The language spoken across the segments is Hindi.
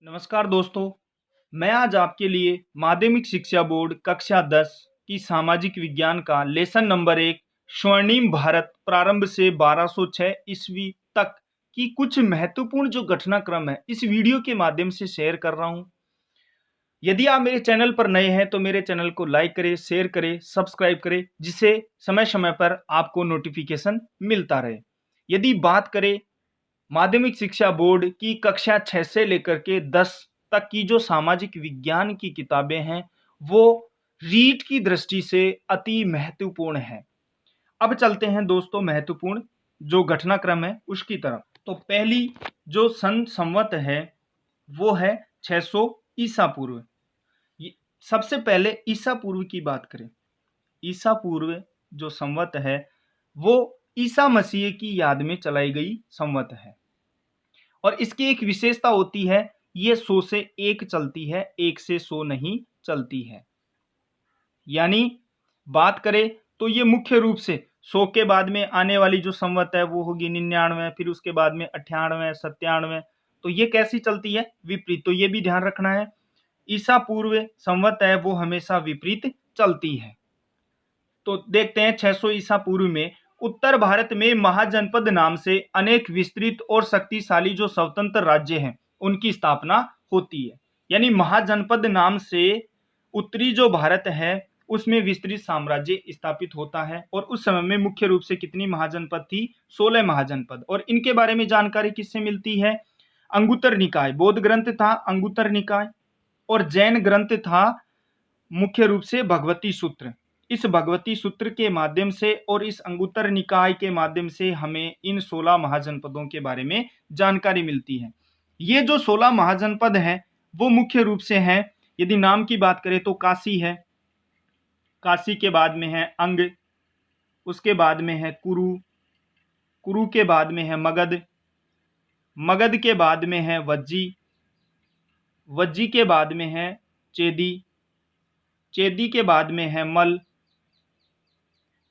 नमस्कार दोस्तों, मैं आज आपके लिए माध्यमिक शिक्षा बोर्ड कक्षा 10 की सामाजिक विज्ञान का लेसन नंबर 1 स्वर्णिम भारत प्रारंभ से 1206 ईस्वी तक की कुछ महत्वपूर्ण जो घटनाक्रम है इस वीडियो के माध्यम से शेयर कर रहा हूं। यदि आप मेरे चैनल पर नए हैं तो मेरे चैनल को लाइक करें, शेयर करें, सब्सक्राइब करें, जिससे समय समय पर आपको नोटिफिकेशन मिलता रहे। यदि बात करें माध्यमिक शिक्षा बोर्ड की कक्षा 6 से लेकर के 10 तक की जो सामाजिक विज्ञान की किताबें हैं वो रीट की दृष्टि से अति महत्वपूर्ण है। अब चलते हैं दोस्तों महत्वपूर्ण जो घटनाक्रम है उसकी तरफ। तो पहली जो संवत है वो है 600 ईसा पूर्व। सबसे पहले ईसा पूर्व की बात करें। ईसा पूर्व जो संवत है वो ईसा मसीह की याद में चलाई गई संवत है और इसकी एक विशेषता होती है, ये 100 से 1 चलती है, 1 से 100 नहीं चलती है। यानी बात करें तो ये मुख्य रूप से 100 के बाद में आने वाली जो संवत है वो होगी 99, फिर उसके बाद में 98, 97। तो ये कैसी चलती है? विपरीत। तो ये भी ध्यान रखना है, ईसा पूर्व संवत है वो हमेशा विपरीत चलती है। तो देखते हैं 600 ईसा पूर्व में उत्तर भारत में महाजनपद नाम से अनेक विस्तृत और शक्तिशाली जो स्वतंत्र राज्य हैं उनकी स्थापना होती है। यानी महाजनपद नाम से उत्तरी जो भारत है उसमें विस्तृत साम्राज्य स्थापित होता है और उस समय में मुख्य रूप से कितनी महाजनपद थी? 16 महाजनपद। और इनके बारे में जानकारी किससे मिलती है? अंगुत्तर निकाय, बौद्ध ग्रंथ था अंगुत्तर निकाय और जैन ग्रंथ था मुख्य रूप से भगवती सूत्र। इस भगवती सूत्र के माध्यम से और इस अंगुत्तर निकाय के माध्यम से हमें इन 16 महाजनपदों के बारे में जानकारी मिलती है। ये जो 16 महाजनपद हैं वो मुख्य रूप से हैं, यदि नाम की बात करें तो काशी है, काशी के बाद में है अंग, उसके बाद में है कुरु, कुरु के बाद में है मगध, मगध के बाद में है वज्जी, वज्जी के बाद में है चेदी, चेदी के बाद में है मल,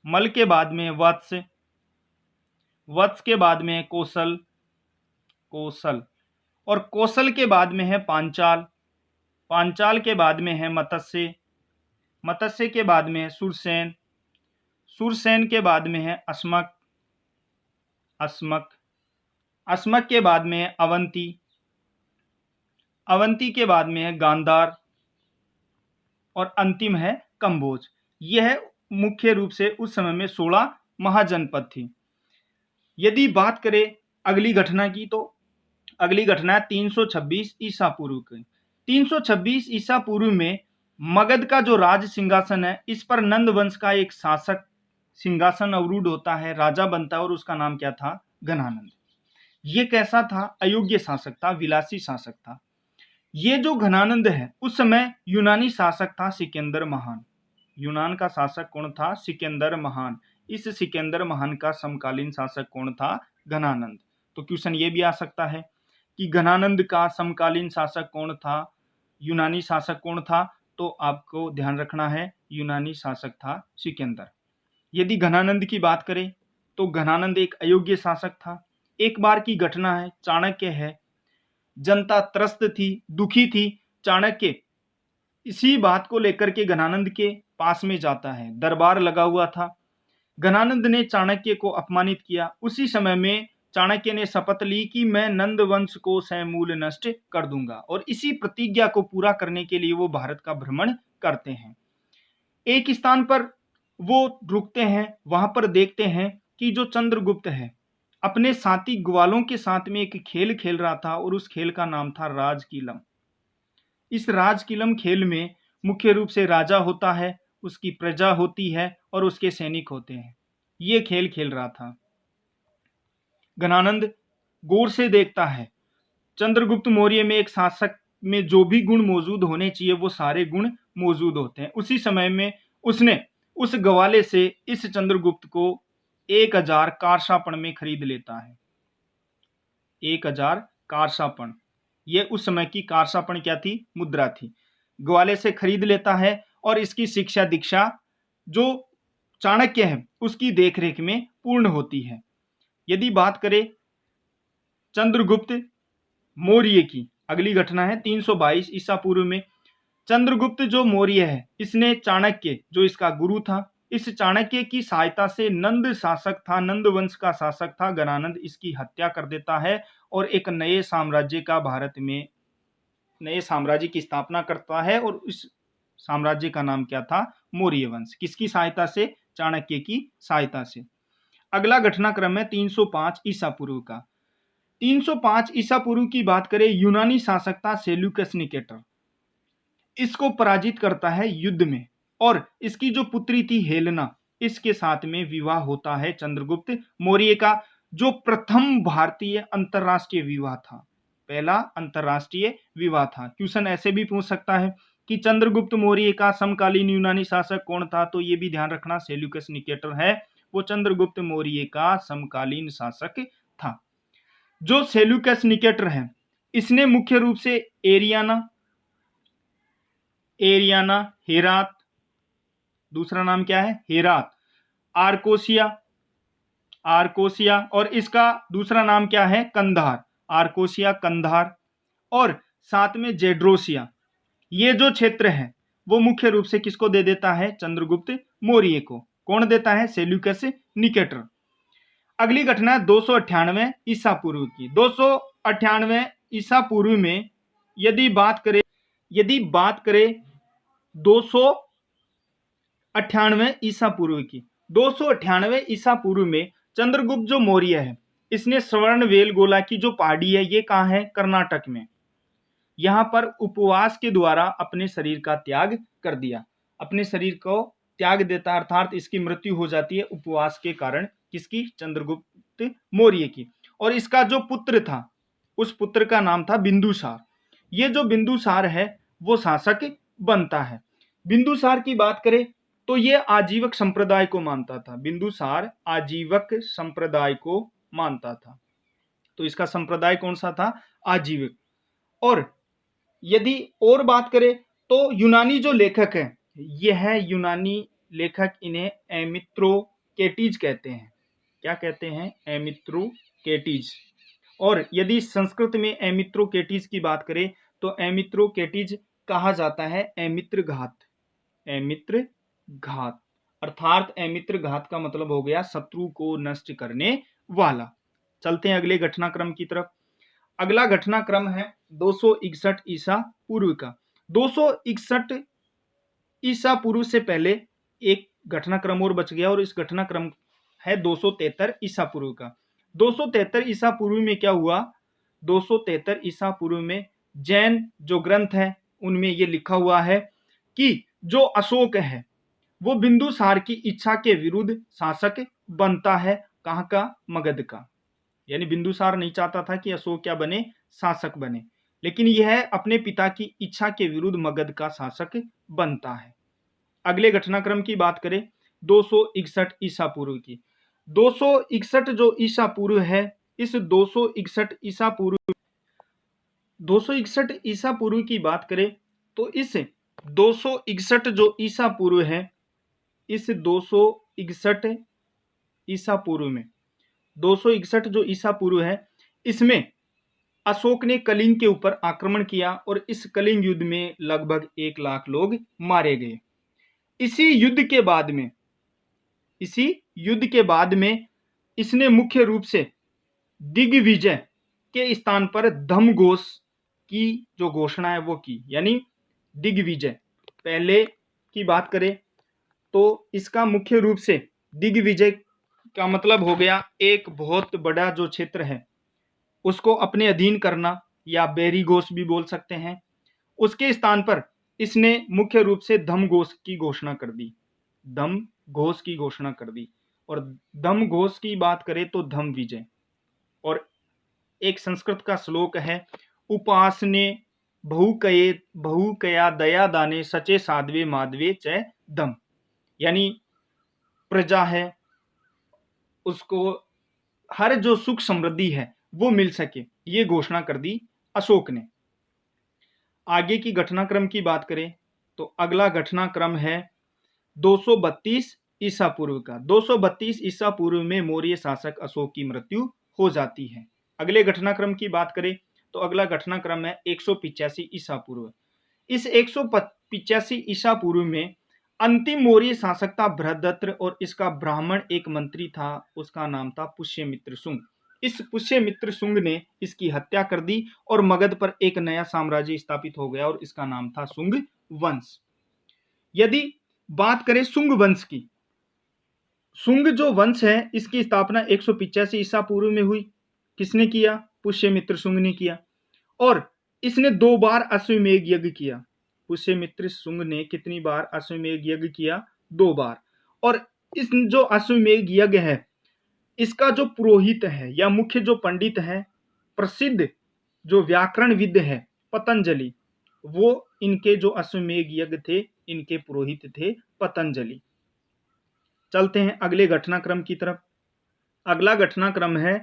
मल के बाद में वत्स, वत्स के बाद में है कौशल, कौशल और कौशल के बाद में है पांचाल, पांचाल के बाद में है मत्स्य, मत्स्य के बाद में है सुरसेन, सुरसेन के बाद में है अस्मक, अस्मक, अस्मक के बाद में है अवंती, अवंती के बाद में है गांधार और अंतिम है कंबोज। यह मुख्य रूप से उस समय में 16 महाजनपद थी। यदि बात करें अगली घटना की तो अगली घटना है 326 ईसा पूर्व की। 326 ईसा पूर्व में मगध का जो राज सिंहासन है इस पर नंद वंश का एक शासक सिंहासन अवरूढ़ होता है, राजा बनता है और उसका नाम क्या था? घनानंद। ये कैसा था? अयोग्य शासक था, विलासी शासक था। ये जो घनानंद है उस समय यूनानी शासक था सिकंदर महान। यूनान का शासक कौन था? सिकंदर महान। इस सिकंदर महान का समकालीन शासक कौन था? घनानंद। तो क्वेश्चन ये भी आ सकता है कि घनानंद का समकालीन शासक कौन था? यूनानी शासक कौन था? तो आपको ध्यान रखना है यूनानी शासक था सिकंदर। यदि घनानंद की बात करें तो घनानंद एक अयोग्य शासक था। एक बार की घटना है, चाणक्य है, जनता त्रस्त थी, दुखी थी। चाणक्य इसी बात को लेकर के घनानंद के पास में जाता है, दरबार लगा हुआ था। घनानंद ने चाणक्य को अपमानित किया। उसी समय में चाणक्य ने शपथ ली कि मैं नंद वंश को समूल नष्ट कर दूंगा और इसी प्रतिज्ञा को पूरा करने के लिए वो भारत का भ्रमण करते हैं। एक स्थान पर वो रुकते हैं, वहां पर देखते हैं कि जो चंद्रगुप्त है अपने साथी ग्वालों के साथ में एक खेल खेल रहा था और उस खेल का नाम था राजकीलम। इस राजकीलम खेल में मुख्य रूप से राजा होता है, उसकी प्रजा होती है और उसके सैनिक होते हैं। ये खेल खेल रहा था। घनानंद गौर से देखता है, चंद्रगुप्त मौर्य में एक शासक में जो भी गुण मौजूद होने चाहिए वो सारे गुण मौजूद होते हैं। उसी समय में उसने उस ग्वाले से इस चंद्रगुप्त को 1000 कारशापण में खरीद लेता है। 1000 कारशापण, ये उस समय की कारशापण क्या थी? मुद्रा थी। ग्वाले से खरीद लेता है और इसकी शिक्षा दीक्षा जो चाणक्य है उसकी देखरेख में पूर्ण होती है। यदि बात करें चंद्रगुप्त मौर्य की, अगली घटना है 322 ईसा पूर्व में। चंद्रगुप्त जो मौर्य है, इसने चाणक्य जो इसका गुरु था, इस चाणक्य की सहायता से नंद शासक था, नंद वंश का शासक था गणानंद, इसकी हत्या कर देता है और एक नए साम्राज्य का भारत में नए साम्राज्य की स्थापना करता है। और इस साम्राज्य का नाम क्या था? मौर्य वंश। किसकी सहायता से? चाणक्य की सहायता से। अगला घटनाक्रम है 305 ईसा पूर्व का। 305 ईसा पूर्व की बात करें, यूनानी शासक था सेल्यूकस निकेटर, इसको पराजित करता है युद्ध में और इसकी जो पुत्री थी हेलेना, इसके साथ में विवाह होता है चंद्रगुप्त मौर्य का, जो प्रथम भारतीय अंतरराष्ट्रीय विवाह था, पहला अंतरराष्ट्रीय विवाह था। क्वेश्चन ऐसे भी पूछ सकता है कि चंद्रगुप्त मौर्य का समकालीन यूनानी शासक कौन था, तो ये भी ध्यान रखना सेल्यूकस निकेटर है, वो चंद्रगुप्त मौर्य का समकालीन शासक था। जो सेल्यूकस निकेटर है, इसने मुख्य रूप से एरियाना, हेरात, दूसरा नाम क्या है? हेरात, आर्कोसिया और इसका दूसरा नाम क्या है? कंधार, आर्कोसिया, कंधार और साथ में जेड्रोसिया, ये जो क्षेत्र है वो मुख्य रूप से किसको दे देता है? चंद्रगुप्त मौर्य को। कौन देता है? Seleucus Nicator. अगली घटना 298 ईसा पूर्व की। 298 ईसा पूर्व में यदि बात करें 298 ईसा पूर्व की, 298 ईसा पूर्व में चंद्रगुप्त जो मौर्य है, इसने स्वर्णवेलगोला की जो पहाड़ी है, ये कहाँ है? कर्नाटक में। यहां पर उपवास के द्वारा अपने शरीर का त्याग कर दिया, अपने शरीर को त्याग देता, अर्थात इसकी मृत्यु हो जाती है उपवास के कारण। किसकी? चंद्रगुप्त मौर्य की। और इसका जो पुत्र था, उस पुत्र का नाम था बिंदुसार। ये जो बिंदुसार है वो शासक बनता है। बिंदुसार की बात करें तो ये आजीवक संप्रदाय को मानता था। बिंदुसार आजीवक संप्रदाय को मानता था, तो इसका संप्रदाय कौन सा था? आजीवक। और यदि और बात करें तो यूनानी जो लेखक है, यह है यूनानी लेखक, इन्हें एमित्रोकेटीज कहते हैं। क्या कहते हैं? एमित्रोकेटीज। और यदि संस्कृत में एमित्रोकेटीज की बात करें तो एमित्रोकेटीज कहा जाता है एमित्र घात। एमित्र घात अर्थात एमित्र घात का मतलब हो गया शत्रु को नष्ट करने वाला। चलते हैं अगले घटनाक्रम की तरफ। अगला घटनाक्रम है 261 ईसा पूर्व का। 261 ईसा पूर्व से पहले एक घटनाक्रम और बच गया और इस घटनाक्रम है 273 ईसा पूर्व का। 273 ईसा पूर्व में क्या हुआ? 273 ईसा पूर्व में जैन जो ग्रंथ है उनमें यह लिखा हुआ है कि जो अशोक है वो बिंदुसार की इच्छा के विरुद्ध शासक बनता है। कहाँ का? मगध का। यानी बिंदुसार नहीं चाहता था कि अशोक क्या बने? शासक बने, लेकिन यह अपने पिता की इच्छा के विरुद्ध मगध का शासक बनता है। अगले घटनाक्रम की बात करें 261 ईसा पूर्व की। 261 जो ईसा पूर्व है, इस 261 ईसा पूर्व की बात करें तो इस 261 जो ईसा पूर्व है, इस 261 ईसा पूर्व में 261 जो ईसा पूर्व है, इसमें अशोक ने कलिंग के ऊपर आक्रमण किया और इस कलिंग युद्ध में लगभग 1 लाख लोग मारे गए। इसी युद्ध के बाद में इसने मुख्य रूप से दिग्विजय के स्थान पर धम्मघोष की जो घोषणा है वो की। यानी दिग्विजय पहले की बात करें तो इसका मुख्य रूप से दिग्विजय का मतलब हो गया एक बहुत बड़ा जो क्षेत्र है उसको अपने अधीन करना, या बेरीघोष भी बोल सकते हैं। उसके स्थान पर इसने मुख्य रूप से धम्मघोष की घोषणा कर दी। धम्मघोष की घोषणा कर दी। और धम्मघोष की बात करें तो धम्म विजय। और एक संस्कृत का श्लोक है, उपासने बहुकया दया दाने सचे साध्वे माधवे च धम। यानी प्रजा है उसको हर जो सुख समृद्धि है वो मिल सके, ये घोषणा कर दी अशोक ने। आगे की घटनाक्रम की बात करें तो अगला घटनाक्रम है 232 ईसा पूर्व का। 232 ईसा पूर्व में मौर्य शासक अशोक की मृत्यु हो जाती है। अगले घटनाक्रम की बात करें तो अगला घटनाक्रम है 185 ईसा पूर्व। इस 185 ईसा पूर्व में अंतिम मौर्य शासक था बृहदत्त और इसका ब्राह्मण एक मंत्री था, उसका नाम था पुष्यमित्र शुंग। इस पुष्यमित्र शुंग ने इसकी हत्या कर दी और मगध पर एक नया साम्राज्य स्थापित हो गया और इसका नाम था शुंग वंश। यदि बात करें शुंग वंश की, शुंग जो वंश है इसकी स्थापना 185 ईसा पूर्व में हुई। किसने किया? पुष्यमित्र शुंग ने किया। और इसने 2 बार अश्वमेध यज्ञ किया। पुष्यमित्र शुंग ने कितनी बार अश्वमेध यज्ञ किया? 2 बार। और इस जो अश्वमेध यज्ञ है इसका जो पुरोहित है या मुख्य जो पंडित है, प्रसिद्ध जो व्याकरणविद है पतंजलि, वो इनके जो अश्वमेध यज्ञ थे इनके पुरोहित थे पतंजलि। चलते हैं अगले घटनाक्रम की तरफ। अगला घटनाक्रम है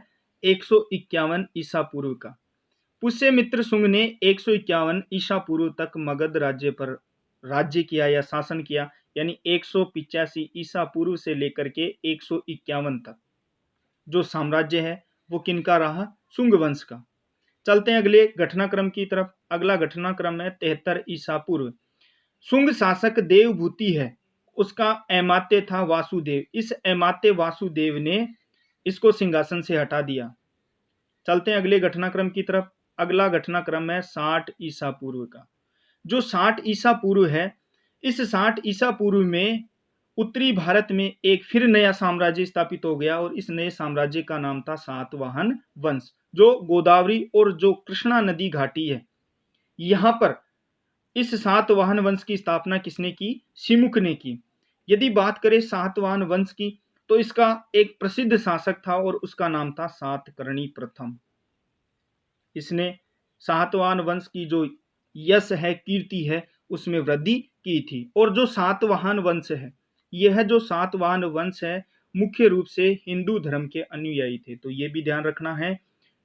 151 ईसा पूर्व का। पुष्यमित्र शुंग ने 151 ईसा पूर्व तक मगध राज्य पर राज्य किया या शासन किया, यानी 185 ईसा पूर्व से लेकर के 151 तक जो साम्राज्य है वो किनका रहा? शुंग वंश का। चलते हैं अगले घटनाक्रम की तरफ। अगला घटनाक्रम है 73 ईसा पूर्व। शुंग शासक देवभूति है, उसका अमात्य था वासुदेव। इस अमात्य वासुदेव ने इसको सिंहासन से हटा दिया। चलते हैं अगले घटनाक्रम की तरफ। अगला घटनाक्रम है 60 ईसा पूर्व का। जो 60 ईसा पूर्व है, इस 60 ईसा पूर्व में उत्तरी भारत में एक फिर नया साम्राज्य स्थापित हो गया और इस नए साम्राज्य का नाम था सातवाहन वंश। जो गोदावरी और जो कृष्णा नदी घाटी है यहां पर इस सातवाहन वंश की स्थापना किसने की? सिमुक ने की। यदि बात करें सातवाहन वंश की तो इसका एक प्रसिद्ध शासक था और उसका नाम था सातकर्णी प्रथम। इसने सातवाहन वंश की जो यश है, कीर्ति है, उसमें वृद्धि की थी। और जो सातवाहन वंश है, यह जो सातवाहन वंश है मुख्य रूप से हिंदू धर्म के अनुयायी थे। तो ये भी ध्यान रखना है,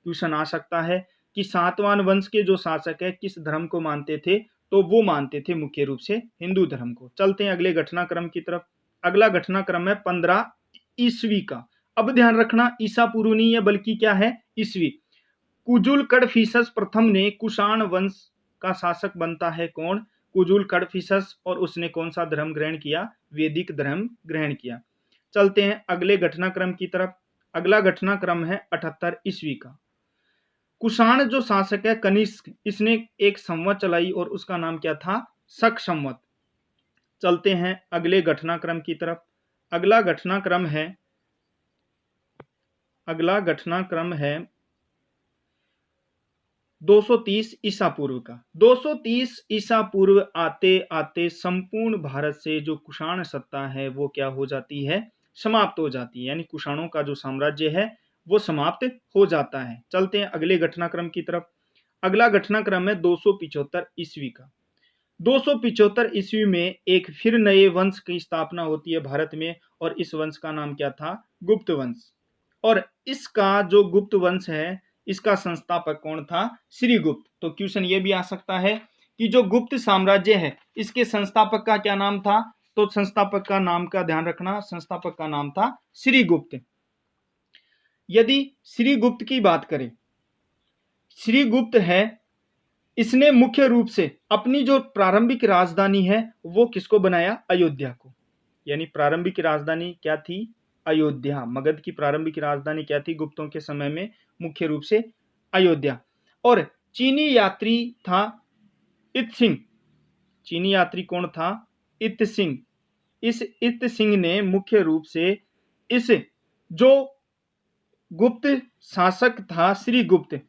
क्वेश्चन आ सकता है कि सातवाहन वंश के जो शासक है किस धर्म को मानते थे? तो वो मानते थे मुख्य रूप से हिंदू धर्म को। चलते हैं अगले घटनाक्रम की तरफ। अगला घटनाक्रम है 15 ईस्वी का। अब ध्यान रखना, ईसा पूर्व नहीं है बल्कि क्या है? ईस्वी। कुजुल कडफिसस प्रथम ने कुषाण वंश का शासक बनता है। कौन? कुजुल कडफिसस। और उसने कौन सा धर्म ग्रहण किया? वैदिक धर्म ग्रहण किया। चलते हैं अगले घटनाक्रम की तरफ। अगला घटनाक्रम है 78 ईस्वी का। कुषाण जो शासक है कनिष्क, इसने एक संवत चलाई और उसका नाम क्या था? शक संवत। चलते हैं अगले घटनाक्रम की तरफ। अगला घटनाक्रम है 230 ईसा पूर्व का। 230 ईसा पूर्व आते आते संपूर्ण भारत से जो कुषाण सत्ता है वो क्या हो जाती है? समाप्त हो जाती है। यानी कुषाणों का जो साम्राज्य है वो समाप्त हो जाता है। चलते हैं अगले घटनाक्रम की तरफ। अगला घटनाक्रम है 275 ईस्वी का। 275 ईस्वी में एक फिर नए वंश की स्थापना होती है भारत में और इस वंश का नाम क्या था? गुप्त वंश। और इसका जो गुप्त वंश है इसका संस्थापक कौन था? श्रीगुप्त। तो क्वेश्चन ये भी आ सकता है कि जो गुप्त साम्राज्य है इसके संस्थापक का क्या नाम था? तो संस्थापक का नाम का ध्यान रखना, संस्थापक का नाम था श्रीगुप्त। यदि श्रीगुप्त की बात करें, श्रीगुप्त है, इसने मुख्य रूप से अपनी जो प्रारंभिक राजधानी है वो किसको बनाया? अयोध्या को। यानी प्रारंभिक राजधानी क्या थी? अयोध्या। मगध की प्रारंभिक राजधानी क्या थी गुप्तों के समय में? मुख्य रूप से अयोध्या। और चीनी यात्री था इत सिंह। चीनी यात्री कौन था? इत सिंह। इस इत सिंह ने मुख्य रूप से इस जो गुप्त शासक था श्रीगुप्त,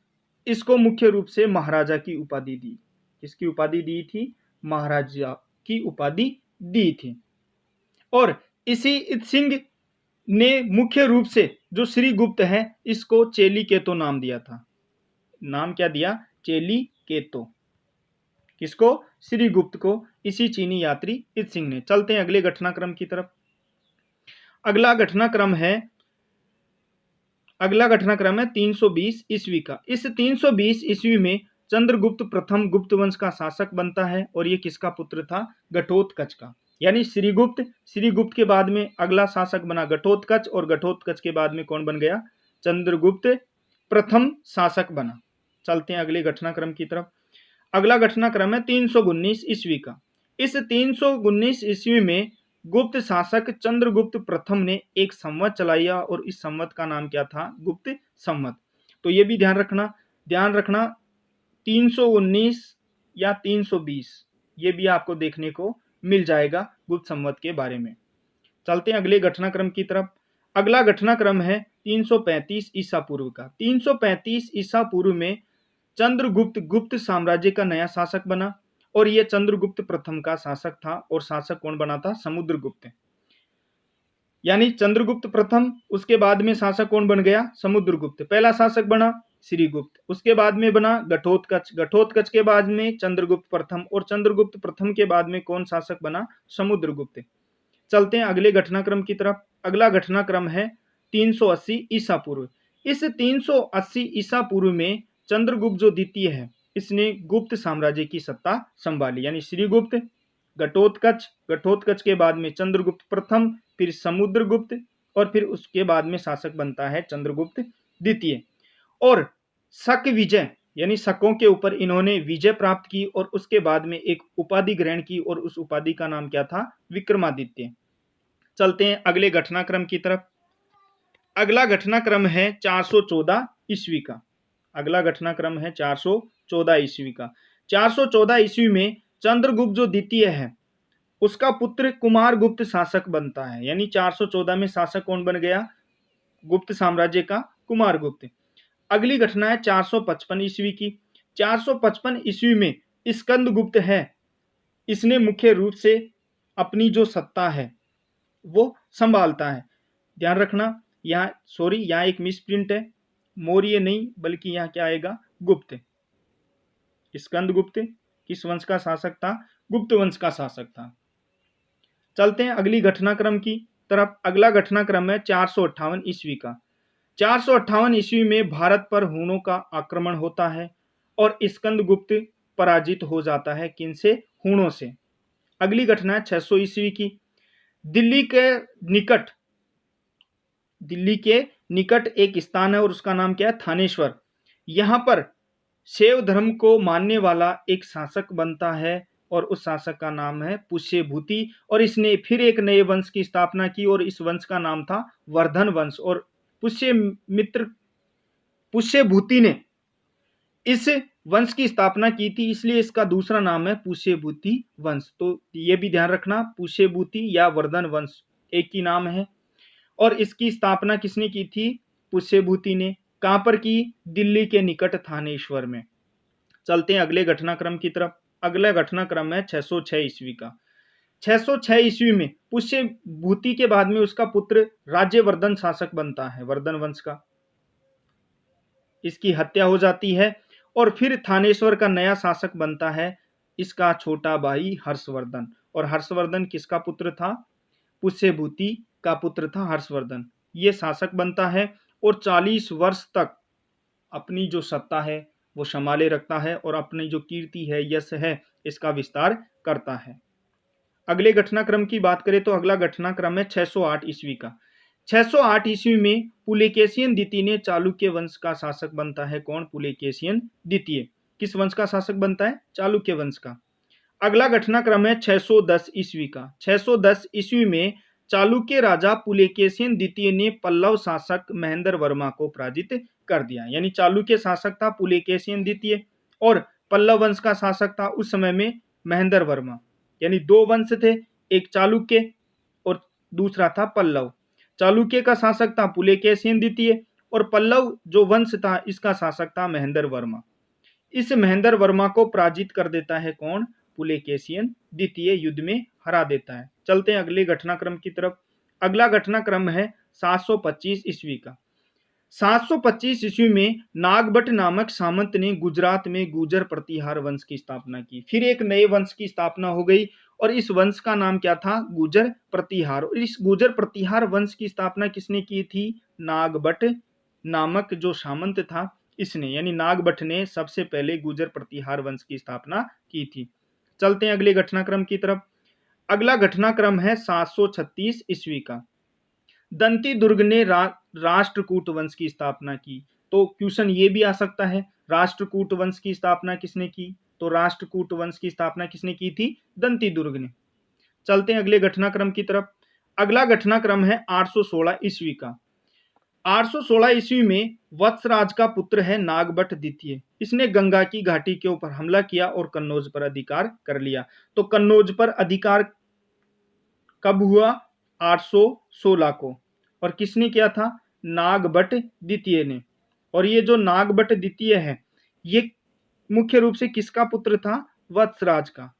इसको मुख्य रूप से महाराजा की उपाधि दी। किसकी उपाधि दी थी? महाराजा की उपाधि दी थी। और इसी इत सिंह ने मुख्य रूप से जो श्रीगुप्त है इसको चेली केतो नाम दिया था। नाम क्या दिया? चेली केतो। किसको? श्रीगुप्त को, इसी चीनी यात्री इत सिंह ने। चलते हैं अगले घटनाक्रम की तरफ। अगला घटनाक्रम है 320 ईस्वी का। इस 320 ईस्वी में चंद्रगुप्त प्रथम गुप्त वंश का शासक बनता है और ये किसका पुत्र था? घटोत्कच का। यानी श्रीगुप्त के बाद में अगला शासक बना घटोत्कच और घटोत्कच के बाद में कौन बन गया? चंद्रगुप्त प्रथम शासक बना। चलते हैं अगले घटनाक्रम की तरफ। अगला घटनाक्रम है 319 ईस्वी का। इस 319 ईस्वी में गुप्त शासक चंद्रगुप्त प्रथम ने एक संवत चलाया और इस संवत का नाम क्या था? गुप्त संवत। तो ये भी ध्यान रखना 319 या 320 ये भी आपको देखने को मिल जाएगा गुप्त संवत के बारे में। चलते हैं अगले घटनाक्रम की तरफ। अगला घटनाक्रम है 335 ईसा पूर्व का। 335 ईसा पूर्व में चंद्रगुप्त गुप्त साम्राज्य का नया शासक बना और यह चंद्रगुप्त प्रथम का शासक था। और शासक कौन बना था? समुद्रगुप्त। यानी चंद्रगुप्त प्रथम, उसके बाद में शासक कौन बन गया? समुद्रगुप्त। पहला शासक बना श्रीगुप्त, उसके बाद में बना घटोत्कच, घटोत्कच के बाद में चंद्रगुप्त प्रथम और चंद्रगुप्त प्रथम के बाद में कौन शासक बना? समुद्रगुप्त। चलते हैं अगले घटनाक्रम की तरफ। अगला घटनाक्रम है 380 ईसा पूर्व। इस 380 ईसा पूर्व में चंद्रगुप्त जो द्वितीय है इसने गुप्त साम्राज्य की सत्ता संभाली। यानी श्रीगुप्त, घटोत्कच, घटोत्कच के बाद में चंद्रगुप्त प्रथम, फिर समुद्रगुप्त और फिर उसके बाद में शासक बनता है चंद्रगुप्त द्वितीय। और शक विजय यानी शकों के ऊपर इन्होंने विजय प्राप्त की और उसके बाद में एक उपाधि ग्रहण की और उस उपाधि का नाम क्या था? विक्रमादित्य। चलते हैं अगले घटनाक्रम की तरफ। अगला घटनाक्रम है 414 ईस्वी का। अगला घटनाक्रम है 414 ईस्वी का। 414 ईस्वी में चंद्रगुप्त जो द्वितीय है उसका पुत्र कुमारगुप्त शासक बनता है। यानी 414 में शासक कौन बन गया? गुप्त साम्राज्य का कुमारगुप्त। अगली घटना है 455 ईस्वी की। 455 ईस्वी में स्कंदगुप्त है, इसने मुख्य रूप से अपनी जो सत्ता है वो संभालता है। ध्यान रखना यहाँ एक मिसप्रिंट है, मौर्य नहीं बल्कि यहाँ क्या आएगा? गुप्त। स्कंदगुप्त किस वंश का शासक था? गुप्त वंश का शासक था। चलते हैं अगली घटनाक्रम की तरफ। अगला घटनाक्रम है 458 ईस्वी का। 458 ईस्वी में भारत पर हूणों का आक्रमण होता है और स्कंदगुप्त पराजित हो जाता है। किनसे? हूणों से। अगली घटना है 600 ईस्वी की। दिल्ली के निकट एक स्थान है और उसका नाम क्या है? थानेश्वर। यहाँ पर शैव धर्म को मानने वाला एक शासक बनता है और उस शासक का नाम है पुष्यभूति। और इसने फिर एक नए वंश की स्थापना की और इस वंश का नाम था वर्धन वंश। और पुष्यभूति ने इस वंश की स्थापना की थी, इसलिए इसका दूसरा नाम है पुष्यभूति वंश। तो ये भी ध्यान रखना, पुष्यभूति या वर्धन वंश एक ही नाम है। और इसकी स्थापना किसने की थी? पुष्यभूति ने। कहां पर की? दिल्ली के निकट थानेश्वर में। चलते हैं अगले घटनाक्रम की तरफ। अगला घटनाक्रम है 606 ईस्वी का। 606 ईस्वी में पुष्यभूति के बाद में उसका पुत्र राज्यवर्धन शासक बनता है, वर्धन वंश का। इसकी हत्या हो जाती है और फिर थानेश्वर का नया शासक बनता है इसका छोटा भाई हर्षवर्धन। और हर्षवर्धन किसका पुत्र था? पुष्यभूति का पुत्र था हर्षवर्धन। ये शासक बनता है और 40 वर्ष तक अपनी जो सत्ता है वो संभाले रखता है और अपनी जो कीर्ति है, यश है, इसका विस्तार करता है। अगले घटनाक्रम की बात करें तो अगला घटनाक्रम है 608 ईस्वी का। 608 ईस्वी में पुलकेशियन द्वितीय ने चालुक्य वंश का शासक बनता है। कौन? पुलकेशियन द्वितीय। किस वंश का शासक बनता है? चालुक्य वंश का। अगला घटनाक्रम है 610 ईस्वी का। 610 ईस्वी में चालुक्य राजा पुलकेशियन द्वितीय ने पल्लव शासक महेंद्र वर्मा को पराजित कर दिया। यानी चालुक्य शासक था पुलकेशियन द्वितीय और पल्लव वंश का शासक था उस समय में महेंद्र वर्मा। यानी दो वंश थे, एक चालुक्य और दूसरा था पल्लव। चालुक्य का शासक था पुलकेशियन द्वितीय और पल्लव जो वंश था इसका शासक था महेंद्र वर्मा। इस महेंद्र वर्मा को पराजित कर देता है कौन? पुलकेशियन द्वितीय युद्ध में हरा देता है। चलते हैं अगले घटनाक्रम की तरफ। अगला घटनाक्रम है 725 ईस्वी का। 725 ईस्वी में नागभट्ट नामक सामंत ने गुजरात में गुर्जर प्रतिहार वंश की स्थापना की। फिर एक नए वंश की स्थापना हो गई और इस वंश का नाम क्या था? गुर्जर प्रतिहार। और इस गुर्जर प्रतिहार वंश की स्थापना किसने की थी? नागभट्ट नामक जो सामंत था इसने। यानी नागभट्ट ने सबसे पहले गुर्जर प्रतिहार वंश की स्थापना की थी। चलते हैं अगले घटनाक्रम की तरफ। अगला घटनाक्रम है 736 ईस्वी का। दंती दुर्ग ने राष्ट्रकूट वंश की स्थापना की। तो क्वेश्चन ये भी आ सकता है राष्ट्रकूट वंश की स्थापना किसने की? तो राष्ट्रकूट वंश की स्थापना किसने की थी? दंतीदुर्ग ने। चलते हैं अगले घटनाक्रम की तरफ। अगला घटनाक्रम है 816 ईस्वी का। 816 ईस्वी में वत्सराज का पुत्र है नागभट्ट द्वितीय। इसने गंगा की घाटी के ऊपर हमला किया और कन्नौज पर अधिकार कर लिया। तो कन्नौज पर अधिकार कब हुआ? 816 को। और किसने किया था? नागभट्ट द्वितीय ने। और ये जो नागभट्ट द्वितीय है, ये मुख्य रूप से किसका पुत्र था? वत्सराज का।